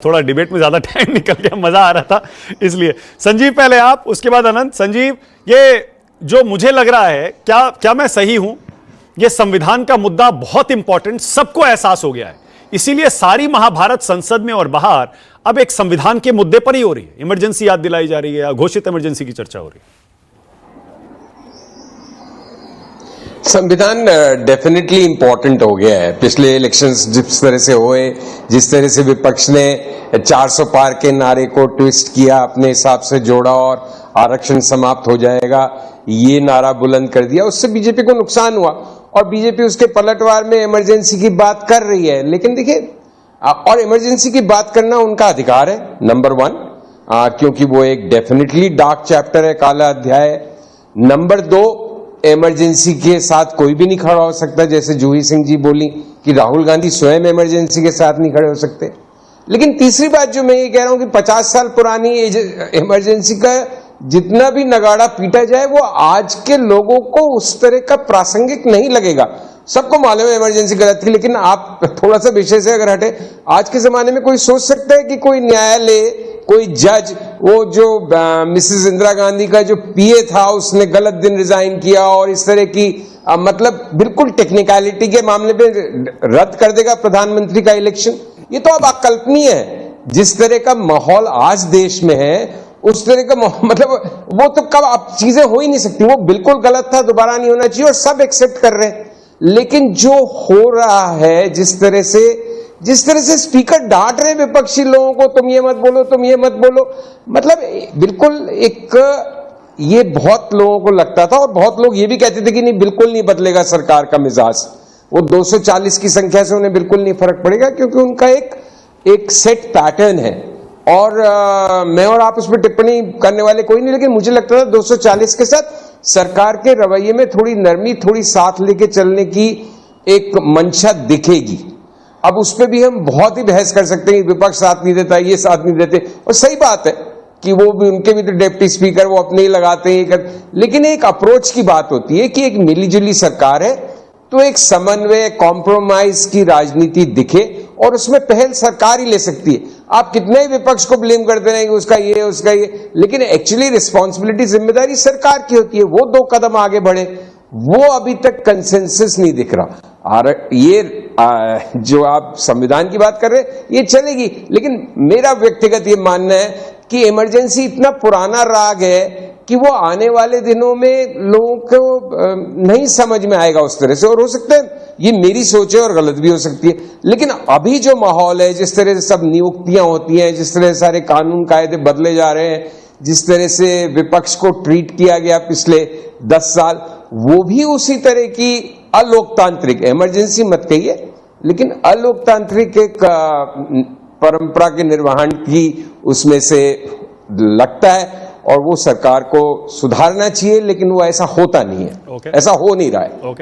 थोड़ा डिबेट में ज्यादा टाइम निकल गया, मजा आ रहा था इसलिए। संजीव पहले आप, उसके बाद अनंत। संजीव, ये जो मुझे लग रहा है, क्या मैं सही हूं? ये संविधान का मुद्दा बहुत इंपॉर्टेंट, सबको एहसास हो गया है, इसीलिए सारी महाभारत संसद में और बाहर अब एक संविधान के मुद्दे पर ही हो रही है। इमरजेंसी याद दिलाई जा रही है, घोषित इमरजेंसी की चर्चा हो रही है। संविधान डेफिनेटली इंपॉर्टेंट हो गया है। पिछले इलेक्शंस जिस तरह से हुए, जिस तरह से विपक्ष ने 400 पार के नारे को ट्विस्ट किया, अपने हिसाब से जोड़ा और आरक्षण समाप्त हो जाएगा ये नारा बुलंद कर दिया, उससे बीजेपी को नुकसान हुआ और बीजेपी उसके पलटवार में इमरजेंसी की बात कर रही है। लेकिन देखिए, और इमरजेंसी की बात करना उनका अधिकार है, नंबर 1, क्योंकि वो एक डेफिनेटली डार्क चैप्टर है, काला अध्याय है। नंबर 2, इमरजेंसी के साथ कोई भी नहीं खड़ा हो सकता, जैसे जूही सिंह जी बोली कि राहुल गांधी स्वयं इमरजेंसी के साथ नहीं खड़े हो सकते। लेकिन तीसरी बात जो मैं ये कह रहा हूं कि 50 साल पुरानी इमरजेंसी का जितना भी नगाड़ा पीटा जाए, वो आज के लोगों को उस तरह का प्रासंगिक नहीं लगेगा। सबको मालूम है इमरजेंसी गलत थी, लेकिन आप थोड़ा सा विषय से अगर हटे, आज के जमाने में कोई सोच सकता है कि कोई न्यायालय, कोई जज, वो जो मिसेस इंदिरा गांधी का जो पीए था उसने गलत दिन रिजाइन किया और इस तरह की मतलब बिल्कुल टेक्निकलिटी के मामले में रद्द कर देगा प्रधानमंत्री का इलेक्शन, ये तो अब अकल्पनीय है। जिस तरह का माहौल आज देश में है, उस तरह का मतलब वो तो कब अब चीजें हो ही नहीं सकती। वो बिल्कुल गलत था, दोबारा नहीं होना चाहिए और सब एक्सेप्ट कर रहे हैं। लेकिन जो हो रहा है, जिस तरह से स्पीकर डांट रहे विपक्षी लोगों को, तुम ये मत बोलो, तुम ये मत बोलो, मतलब बिल्कुल ये बहुत लोगों को लगता था और बहुत लोग ये भी कहते थे कि नहीं, बिल्कुल नहीं बदलेगा सरकार का मिजाज, वो 240 की संख्या से उन्हें बिल्कुल नहीं फर्क पड़ेगा, क्योंकि उनका एक सेट पैटर्न है। और मैं और आप उस पर टिप्पणी करने वाले कोई नहीं, लेकिन मुझे लगता था 240 के साथ सरकार के रवैये में थोड़ी नरमी, थोड़ी साथ लेके चलने की एक मंशा दिखेगी। अब उस पर भी हम बहुत ही बहस कर सकते हैं, विपक्ष साथ नहीं देता, ये साथ नहीं देते, और सही बात है कि वो भी, उनके भी तो डिप्टी स्पीकर वो अपने ही लगाते हैं, लेकिन एक अप्रोच की बात होती है कि एक मिलीजुली सरकार है तो एक समन्वय, कॉम्प्रोमाइज की राजनीति दिखे और उसमें पहल सरकार ही ले सकती है। आप कितने ही विपक्ष को ब्लेम करते रहेंगे, उसका ये, लेकिन एक्चुअली रिस्पॉन्सिबिलिटी, जिम्मेदारी सरकार की होती है। वो 2 कदम आगे बढ़े, वो अभी तक कंसेंसस नहीं दिख रहा। ये जो आप संविधान की बात कर रहे हैं ये चलेगी, लेकिन मेरा व्यक्तिगत ये मानना है कि इमरजेंसी इतना पुराना राग है कि वो आने वाले दिनों में लोगों को नहीं समझ में आएगा उस तरह से, और हो सकता है ये मेरी सोच है और गलत भी हो सकती है। लेकिन अभी जो माहौल है, जिस तरह से सब नियुक्तियां होती हैं, जिस तरह से सारे कानून कायदे बदले जा रहे हैं, जिस तरह से विपक्ष को ट्रीट किया गया पिछले 10 साल, वो भी उसी तरह की अलोकतांत्रिक, इमरजेंसी मत कहिए, लेकिन अलोकतांत्रिक एक परंपरा के निर्वहन की उसमें से लगता है, और वो सरकार को सुधारना चाहिए, लेकिन वो ऐसा होता नहीं है। ऐसा हो नहीं रहा है।